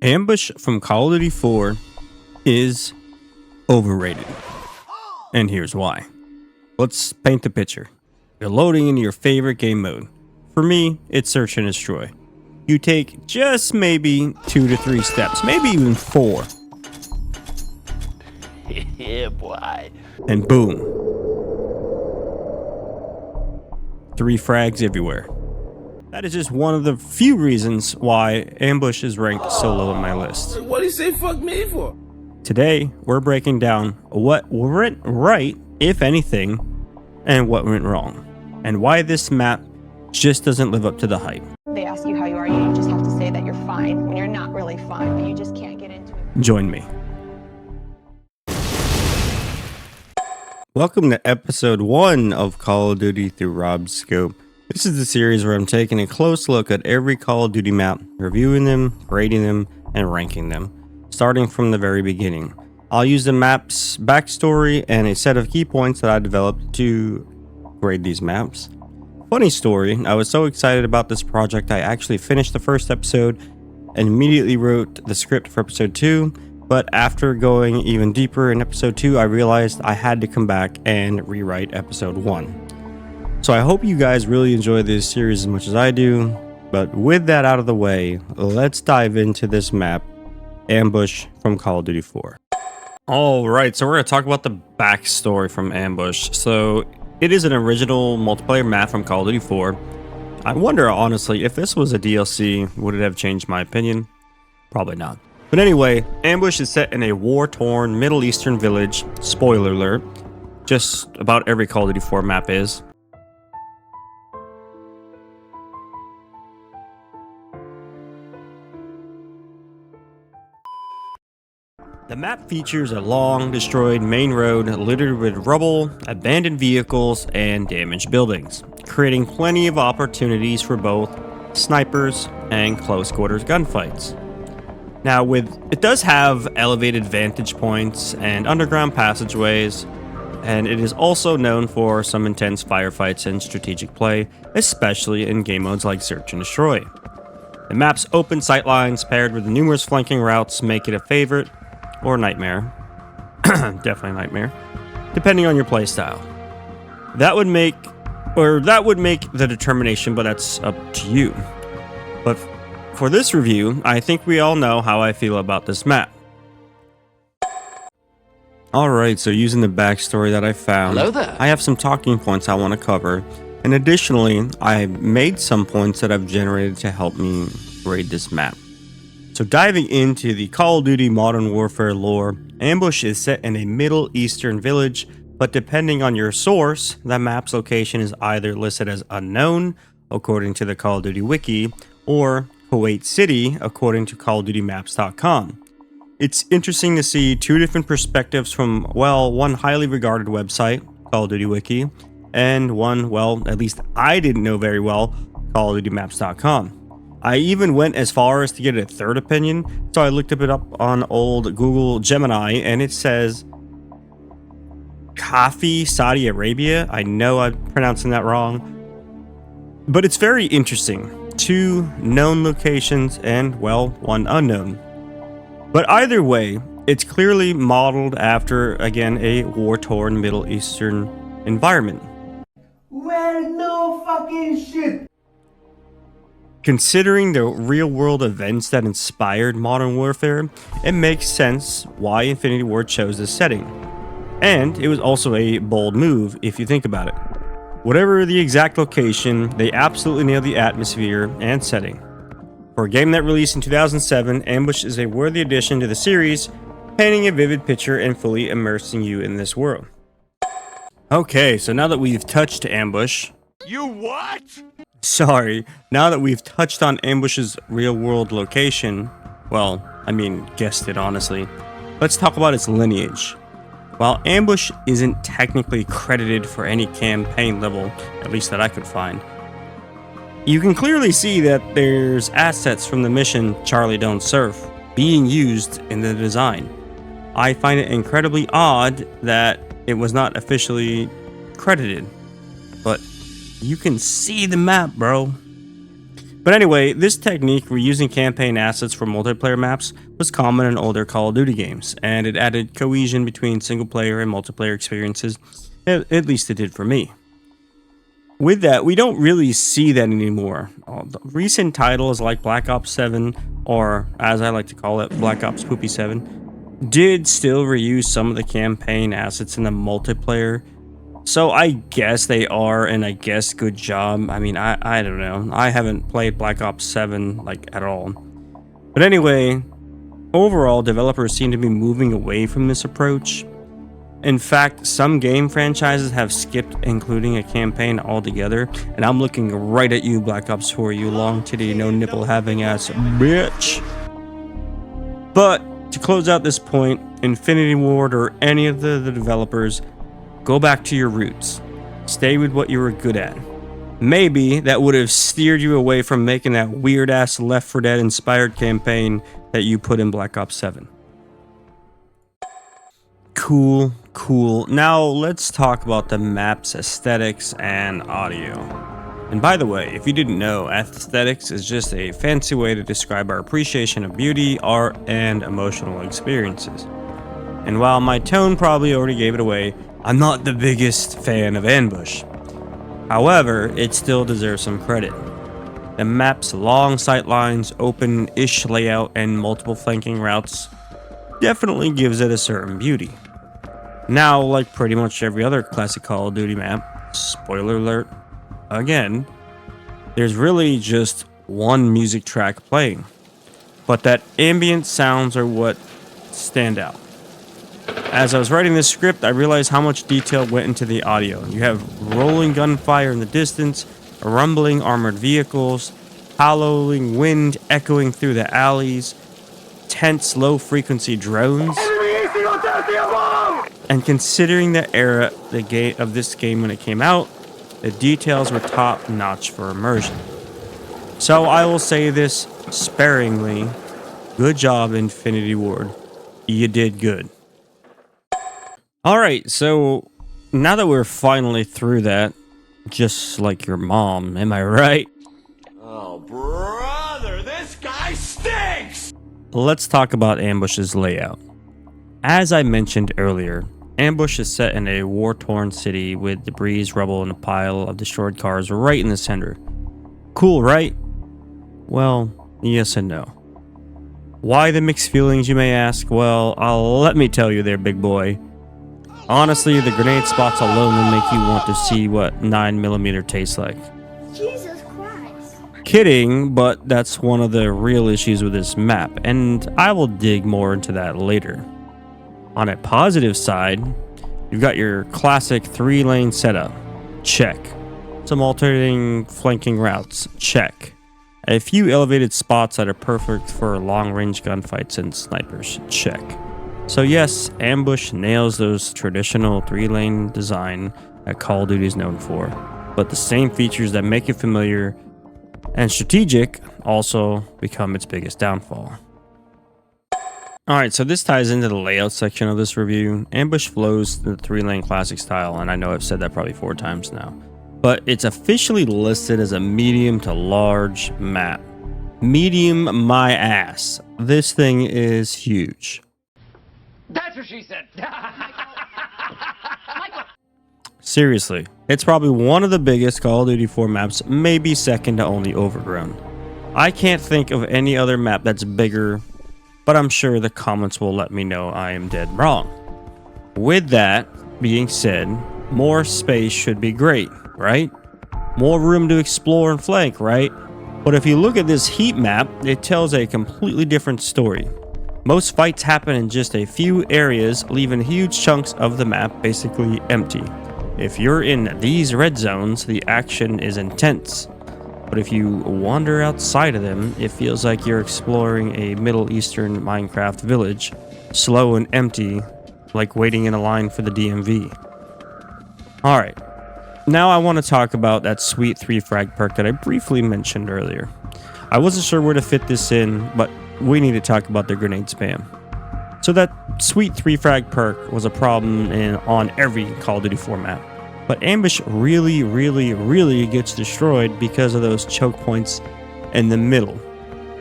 Ambush from Call of Duty 4 is overrated. And here's why. Let's paint the picture. You're loading into your favorite game mode. For me, it's search and destroy. You take just maybe 2 to 3 steps, maybe even 4. Yeah, boy. And boom. 3 frags everywhere. That is just one of the few reasons why Ambush is ranked so low on my list. What do you say fuck me for? Today, we're breaking down what went right, if anything, and what went wrong, and why this map just doesn't live up to the hype. They ask you how you are, you just have to say that you're fine when you're not really fine, but you just can't get into it. Join me. Welcome to episode 1 of Call of Duty through Rob's Scope. This is the series where I'm taking a close look at every Call of Duty map, reviewing them, grading them, and ranking them, starting from the very beginning. I'll use the map's backstory and a set of key points that I developed to grade these maps. Funny story, I was so excited about this project I actually finished the first episode and immediately wrote the script for episode 2, but after going even deeper in episode 2, I realized I had to come back and rewrite episode 1. So I hope you guys really enjoy this series as much as I do, but with that out of the way, let's dive into this map, Ambush from Call of Duty 4. Alright, so we're going to talk about the backstory from Ambush. So it is an original multiplayer map from Call of Duty 4. I wonder, honestly, if this was a DLC, would it have changed my opinion? Probably not. But anyway, Ambush is set in a war-torn Middle Eastern village. Spoiler alert, just about every Call of Duty 4 map is. The map features a long, destroyed main road littered with rubble, abandoned vehicles, and damaged buildings, creating plenty of opportunities for both snipers and close quarters gunfights. Now, it does have elevated vantage points and underground passageways, and it is also known for some intense firefights and strategic play, especially in game modes like Search and Destroy. The map's open sightlines paired with numerous flanking routes make it a favorite, or nightmare. Definitely nightmare, depending on your playstyle. That would make the determination, but that's up to you. But for this review, I think we all know how I feel about this map. Alright, so using the backstory that I found, Hello there. I have some talking points I want to cover, and additionally, I made some points that I've generated to help me grade this map. So diving into the Call of Duty Modern Warfare lore, Ambush is set in a Middle Eastern village, but depending on your source, the map's location is either listed as unknown, according to the Call of Duty wiki, or Kuwait City, according to CallOfDutyMaps.com. It's interesting to see two different perspectives from, well, one highly regarded website, Call of Duty Wiki, and one, well, at least I didn't know very well, CallOfDutyMaps.com. I even went as far as to get a third opinion, so I looked it up on old Google Gemini, and it says Coffee, Saudi Arabia. I know I'm pronouncing that wrong, but it's very interesting. 2 known locations and, well, 1 unknown. But either way, it's clearly modeled after, again, a war-torn Middle Eastern environment. Well, no fucking shit. Considering the real-world events that inspired Modern Warfare, it makes sense why Infinity Ward chose this setting. And it was also a bold move, if you think about it. Whatever the exact location, they absolutely nailed the atmosphere and setting. For a game that released in 2007, Ambush is a worthy addition to the series, painting a vivid picture and fully immersing you in this world. Okay, so now that we've touched Ambush... You what? Sorry, now that we've touched on Ambush's real-world location, well, I mean, guessed it honestly, let's talk about its lineage. While Ambush isn't technically credited for any campaign level, at least that I could find, you can clearly see that there's assets from the mission Charlie Don't Surf being used in the design. I find it incredibly odd that it was not officially credited, but you can see the map, bro. But anyway, this technique, reusing campaign assets for multiplayer maps, was common in older Call of Duty games, and it added cohesion between single player and multiplayer experiences, at least it did for me. With that, we don't really see that anymore. Recent titles like Black Ops 7, or as I like to call it, Black Ops Poopy 7, did still reuse some of the campaign assets in the multiplayer. So I guess they are, and I guess good job. I mean, I don't know. I haven't played Black Ops 7 like at all. But anyway, overall, developers seem to be moving away from this approach. In fact, some game franchises have skipped including a campaign altogether, and I'm looking right at you, Black Ops 4, you long titty, no nipple having ass bitch. But to close out this point, Infinity Ward or any of the developers, go back to your roots. Stay with what you were good at. Maybe that would have steered you away from making that weird ass Left 4 Dead inspired campaign that you put in Black Ops 7. Cool. Now let's talk about the map's aesthetics and audio. And by the way, if you didn't know, aesthetics is just a fancy way to describe our appreciation of beauty, art, and emotional experiences. And while my tone probably already gave it away, I'm not the biggest fan of Ambush. However, it still deserves some credit. The map's long sightlines, open-ish layout, and multiple flanking routes definitely gives it a certain beauty. Now, like pretty much every other classic Call of Duty map, spoiler alert, again, there's really just one music track playing, but that ambient sounds are what stand out. As I was writing this script, I realized how much detail went into the audio. You have rolling gunfire in the distance, rumbling armored vehicles, howling wind echoing through the alleys, tense low-frequency drones. And considering the era of this game when it came out, the details were top-notch for immersion. So I will say this sparingly, good job, Infinity Ward. You did good. Alright, so now that we're finally through that, just like your mom, am I right? Oh, brother, this guy stinks! Let's talk about Ambush's layout. As I mentioned earlier, Ambush is set in a war-torn city with debris, rubble, and a pile of destroyed cars right in the center. Cool, right? Well, yes and no. Why the mixed feelings, you may ask? Well, let me tell you there, big boy. Honestly, the grenade spots alone will make you want to see what 9mm tastes like. Jesus Christ. Kidding, but that's one of the real issues with this map, and I will dig more into that later. On a positive side, you've got your classic 3-lane setup. Check. Some alternating flanking routes. Check. A few elevated spots that are perfect for long-range gunfights and snipers. Check. So yes, Ambush nails those traditional 3-lane design that Call of Duty is known for, but the same features that make it familiar and strategic also become its biggest downfall. Alright, so this ties into the layout section of this review. Ambush flows the 3-lane classic style, and I know I've said that probably 4 times now, but it's officially listed as a medium to large map. Medium my ass. This thing is huge. That's what she said! Seriously, it's probably one of the biggest Call of Duty 4 maps, maybe second to only Overgrown. I can't think of any other map that's bigger, but I'm sure the comments will let me know I am dead wrong. With that being said, more space should be great, right? More room to explore and flank, right? But if you look at this heat map, it tells a completely different story. Most fights happen in just a few areas, leaving huge chunks of the map basically empty. If you're in these red zones, the action is intense. But if you wander outside of them, it feels like you're exploring a Middle Eastern Minecraft village, slow and empty, like waiting in a line for the DMV. Alright, now I want to talk about that sweet 3 frag perk that I briefly mentioned earlier. I wasn't sure where to fit this in, but we need to talk about the grenade spam. So that sweet 3 frag perk was a problem on every Call of Duty 4 map. But Ambush really gets destroyed because of those choke points in the middle,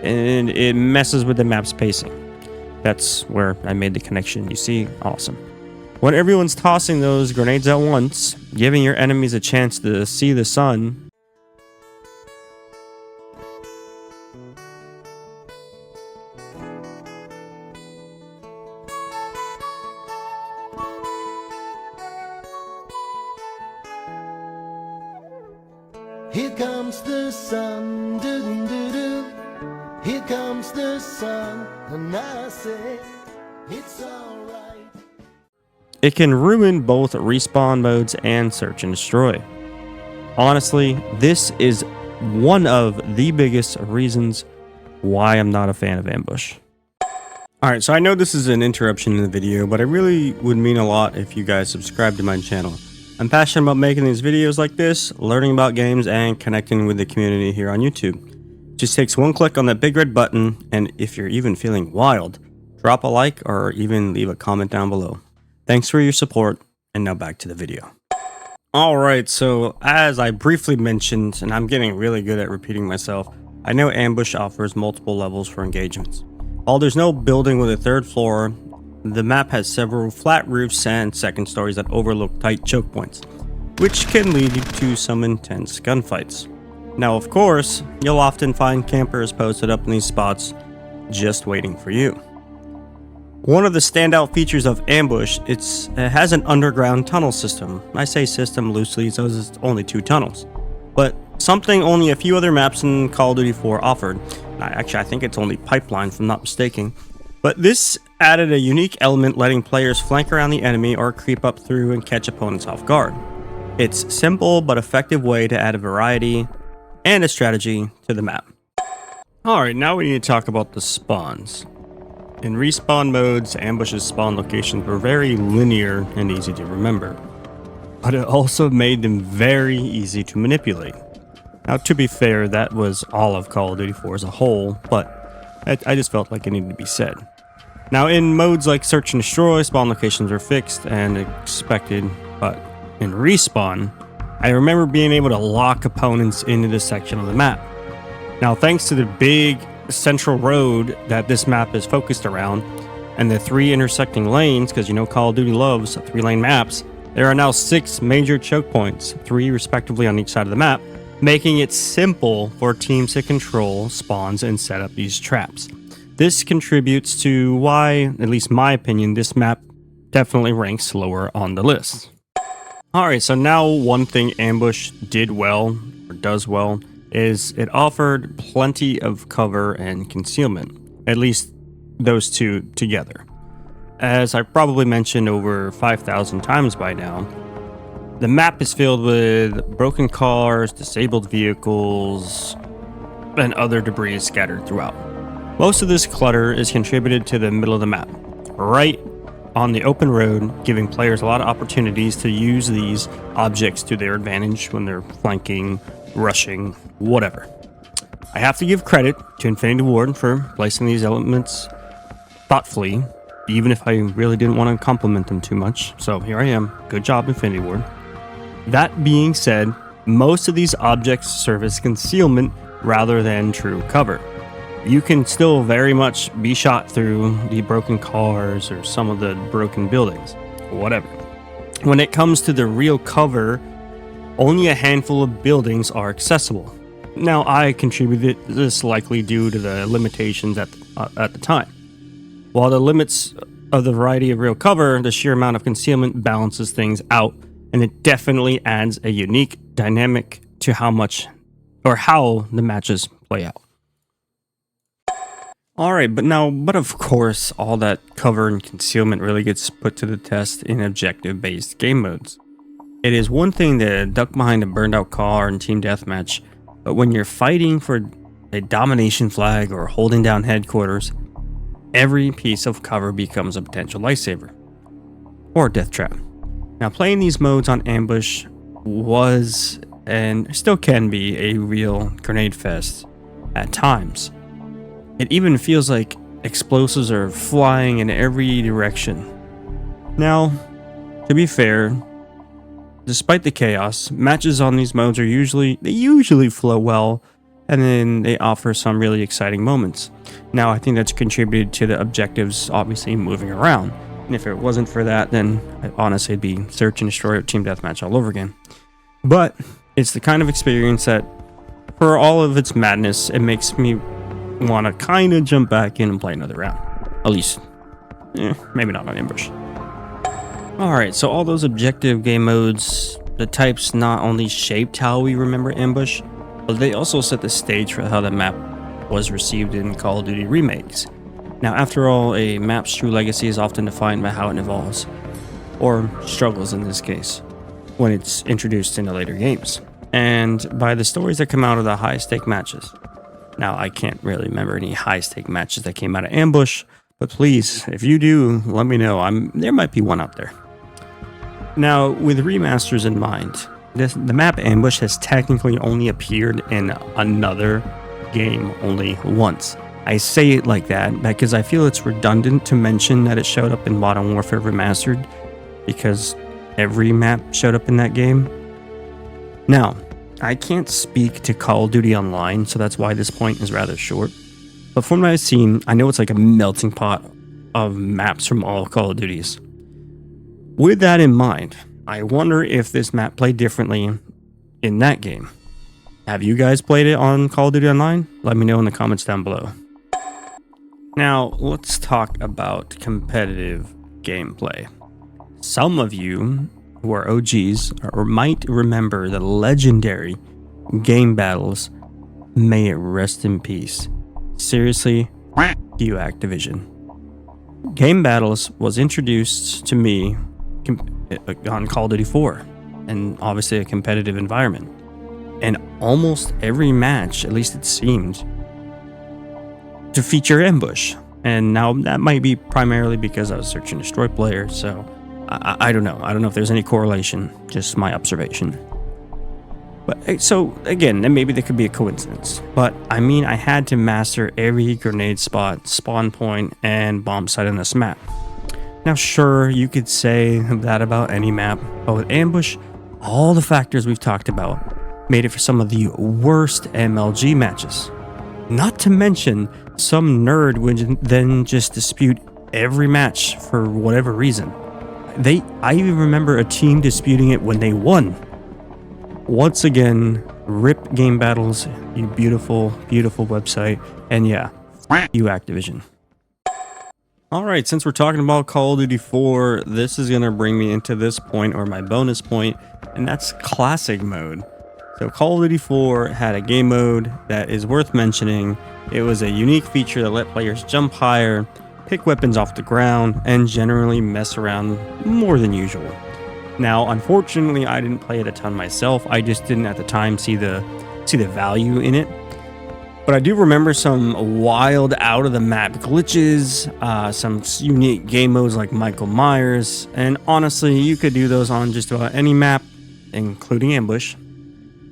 and it messes with the map's pacing. That's where I made the connection. You see? Awesome. When everyone's tossing those grenades at once, giving your enemies a chance to see the sun, Here comes the sun, doo-doo-doo-doo. Here comes the sun, and I say, it's alright. it can ruin both respawn modes and search and destroy. Honestly, this is one of the biggest reasons why I'm not a fan of ambush. Alright, so I know this is an interruption in the video, but it really would mean a lot if you guys subscribe to my channel. I'm passionate about making these videos like this, learning about games, and connecting with the community here on YouTube. It just takes one click on that big red button, and if you're even feeling wild, drop a like or even leave a comment down below. Thanks for your support, and now back to the video. Alright, so as I briefly mentioned, and I'm getting really good at repeating myself, I know ambush offers multiple levels for engagements. While there's no building with a third floor, the map has several flat roofs and second stories that overlook tight choke points, which can lead to some intense gunfights. Now, of course, you'll often find campers posted up in these spots just waiting for you. One of the standout features of ambush, it has an underground tunnel system. I say system loosely, so it's only 2 tunnels. But something only a few other maps in Call of Duty 4 offered. Actually, I think it's only pipeline if I'm not mistaken. But this added a unique element, letting players flank around the enemy or creep up through and catch opponents off guard. It's simple but effective way to add a variety and a strategy to the map. Alright, now we need to talk about the spawns. In respawn modes, ambush's spawn locations were very linear and easy to remember, but it also made them very easy to manipulate. Now, to be fair, that was all of Call of Duty 4 as a whole, but I just felt like it needed to be said. Now, in modes like Search and Destroy, spawn locations are fixed and expected, but in Respawn, I remember being able to lock opponents into this section of the map. Now, thanks to the big central road that this map is focused around, and the 3 intersecting lanes, because you know Call of Duty loves 3-lane maps, there are now 6 major choke points, 3 respectively on each side of the map, making it simple for teams to control spawns and set up these traps. This contributes to why, at least my opinion, this map definitely ranks lower on the list. Alright, so now one thing Ambush did well, or does well, is it offered plenty of cover and concealment, at least those two together. As I probably mentioned over 5,000 times by now, the map is filled with broken cars, disabled vehicles, and other debris scattered throughout. Most of this clutter is contributed to the middle of the map, right on the open road, giving players a lot of opportunities to use these objects to their advantage when they're flanking, rushing, whatever. I have to give credit to Infinity Ward for placing these elements thoughtfully, even if I really didn't want to compliment them too much. So here I am. Good job, Infinity Ward. That being said, most of these objects serve as concealment rather than true cover. You can still very much be shot through the broken cars or some of the broken buildings, whatever. When it comes to the real cover, only a handful of buildings are accessible. Now, I contributed this likely due to the limitations at the time. While the limits of the variety of real cover, the sheer amount of concealment balances things out, and it definitely adds a unique dynamic to how the matches play out. Alright, but of course, all that cover and concealment really gets put to the test in objective-based game modes. It is one thing to duck behind a burned out car in team deathmatch, but when you're fighting for a domination flag or holding down headquarters, every piece of cover becomes a potential lifesaver, or a death trap. Now, playing these modes on Ambush was, and still can be, a real grenade fest at times. It even feels like explosives are flying in every direction. Now, to be fair, despite the chaos, matches on these modes are usually flow well, and then they offer some really exciting moments. Now, I think that's contributed to the objectives obviously moving around. And if it wasn't for that, then honestly, it'd be search and destroy or team deathmatch all over again. But it's the kind of experience that, for all of its madness, it makes me want to kind of jump back in and play another round. At least, maybe not on Ambush. Alright, so all those objective game modes, the types not only shaped how we remember Ambush, but they also set the stage for how the map was received in Call of Duty remakes. Now, after all, a map's true legacy is often defined by how it evolves, or struggles in this case, when it's introduced into later games, and by the stories that come out of the high-stake matches. Now, I can't really remember any high-stake matches that came out of Ambush, but please, if you do, let me know. There might be one out there. Now, with remasters in mind, the map Ambush has technically only appeared in another game only once. I say it like that because I feel it's redundant to mention that it showed up in Modern Warfare Remastered, because every map showed up in that game. Now, I can't speak to Call of Duty Online, so that's why this point is rather short. But from what I've seen, I know it's like a melting pot of maps from all Call of Duties. With that in mind, I wonder if this map played differently in that game. Have you guys played it on Call of Duty Online? Let me know in the comments down below. Now, let's talk about competitive gameplay. Some of you who are OGs or might remember the legendary GameBattles. May it rest in peace. Seriously, you Activision. GameBattles was introduced to me on Call of Duty 4, and obviously a competitive environment. And almost every match, at least it seemed, to feature Ambush. And now that might be primarily because I was a search and destroy player, so I don't know. I don't know if there's any correlation, just my observation. But so again, then maybe there could be a coincidence. But I mean, I had to master every grenade spot, spawn point, and bomb site on this map. Now sure, you could say that about any map, but with Ambush, all the factors we've talked about made it for some of the worst MLG matches. Not to mention, some nerd would then just dispute every match for whatever reason. I even remember a team disputing it when they won. Once again, rip GameBattles, you beautiful, beautiful website, and yeah, you Activision. Alright, since we're talking about Call of Duty 4, this is going to bring me into this point, or my bonus point, and that's Classic Mode. So Call of Duty 4 had a game mode that is worth mentioning. It was a unique feature that let players jump higher, pick weapons off the ground, and generally mess around more than usual. Now, unfortunately, I didn't play it a ton myself. I just didn't at the time see the value in it. But I do remember some wild out of the map glitches, some unique game modes like Michael Myers, and honestly, you could do those on just about any map, including Ambush.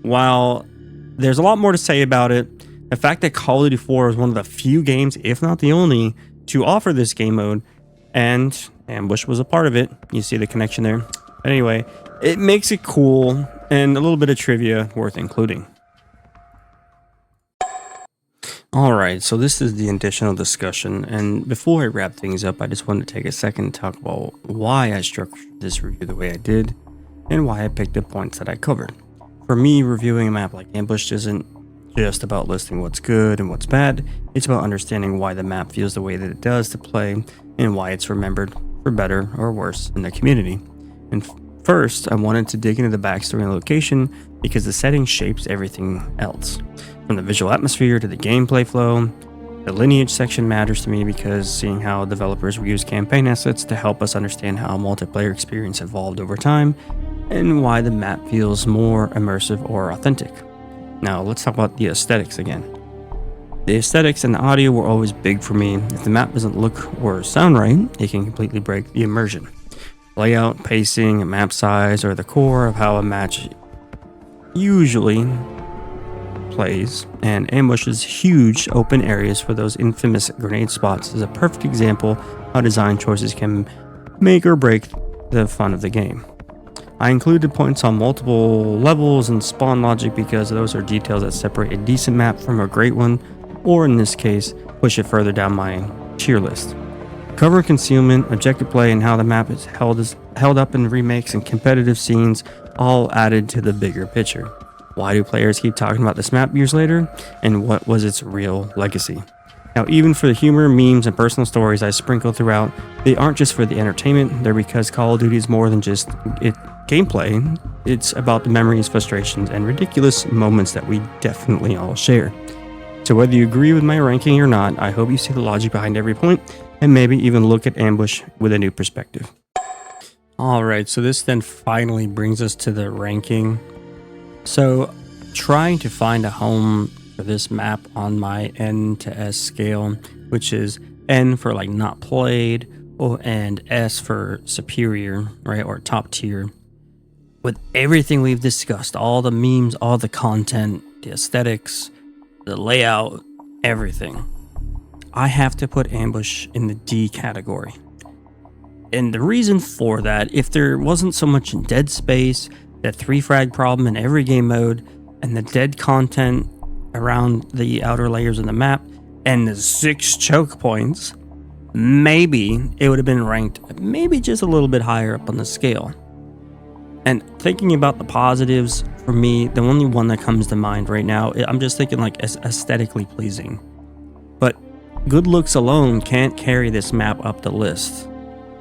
While there's a lot more to say about it, the fact that Call of Duty 4 is one of the few games, if not the only, to offer this game mode, and Ambush was a part of it. You see the connection there. Anyway, it makes it cool, and a little bit of trivia worth including. Alright, so this is the additional discussion, and before I wrap things up, I just wanted to take a second to talk about why I structured this review the way I did, and why I picked the points that I covered. For me, reviewing a map like Ambush isn't just about listing what's good and what's bad, it's about understanding why the map feels the way that it does to play, and why it's remembered for better or worse in the community. And first, I wanted to dig into the backstory and location, because the setting shapes everything else. From the visual atmosphere to the gameplay flow, the lineage section matters to me because seeing how developers reuse campaign assets to help us understand how multiplayer experience evolved over time, and why the map feels more immersive or authentic. Now let's talk about the aesthetics again. The aesthetics and the audio were always big for me. If the map doesn't look or sound right, it can completely break the immersion. Layout, pacing, and map size are the core of how a match usually plays, and Ambush's huge open areas for those infamous grenade spots is a perfect example how design choices can make or break the fun of the game. I included points on multiple levels and spawn logic because those are details that separate a decent map from a great one, or in this case, push it further down my tier list. Cover and concealment, objective play, and how the map is held up in remakes and competitive scenes all added to the bigger picture. Why do players keep talking about this map years later? And what was its real legacy? Now, even for the humor, memes, and personal stories I sprinkle throughout, they aren't just for the entertainment, they're because Call of Duty is more than just gameplay. It's about the memories, frustrations, and ridiculous moments that we definitely all share. So whether you agree with my ranking or not, I hope you see the logic behind every point, and maybe even look at Ambush with a new perspective. Alright, so this then finally brings us to the ranking. So, trying to find a home for this map on my N to S scale, which is N for like not played, and S for superior, right, or top tier. With everything we've discussed, all the memes, all the content, the aesthetics, the layout, everything, I have to put Ambush in the D category. And the reason for that, if there wasn't so much in dead space, that 3 frag problem in every game mode, and the dead content around the outer layers of the map, and the 6 choke points, maybe it would have been ranked maybe just a little bit higher up on the scale. And thinking about the positives, for me, the only one that comes to mind right now, I'm just thinking like aesthetically pleasing. But good looks alone can't carry this map up the list.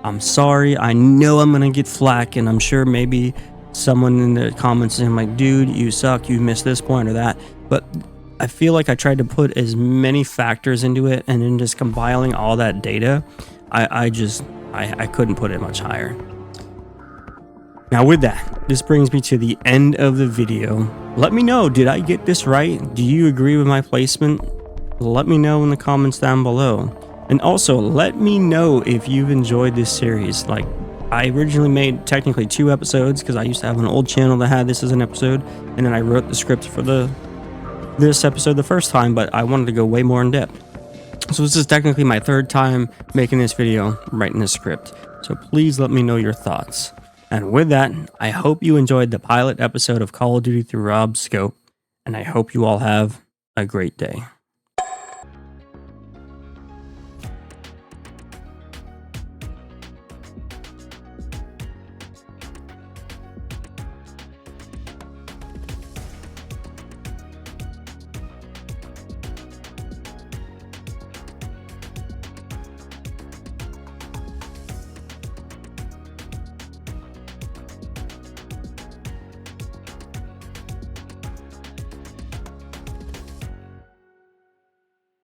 I'm sorry, I know I'm gonna get flack, and I'm sure maybe someone in the comments is like, dude, you suck, you missed this point or that. But I feel like I tried to put as many factors into it, and in just compiling all that data, I couldn't put it much higher. Now with that, this brings me to the end of the video. Let me know, did I get this right? Do you agree with my placement? Let me know in the comments down below. And also, let me know if you've enjoyed this series. Like, I originally made technically 2 episodes because I used to have an old channel that had this as an episode, and then I wrote the script for this episode the first time, but I wanted to go way more in depth. So this is technically my 3rd time making this video, writing this script. So please let me know your thoughts. And with that, I hope you enjoyed the pilot episode of Call of Duty through Rob's scope, and I hope you all have a great day.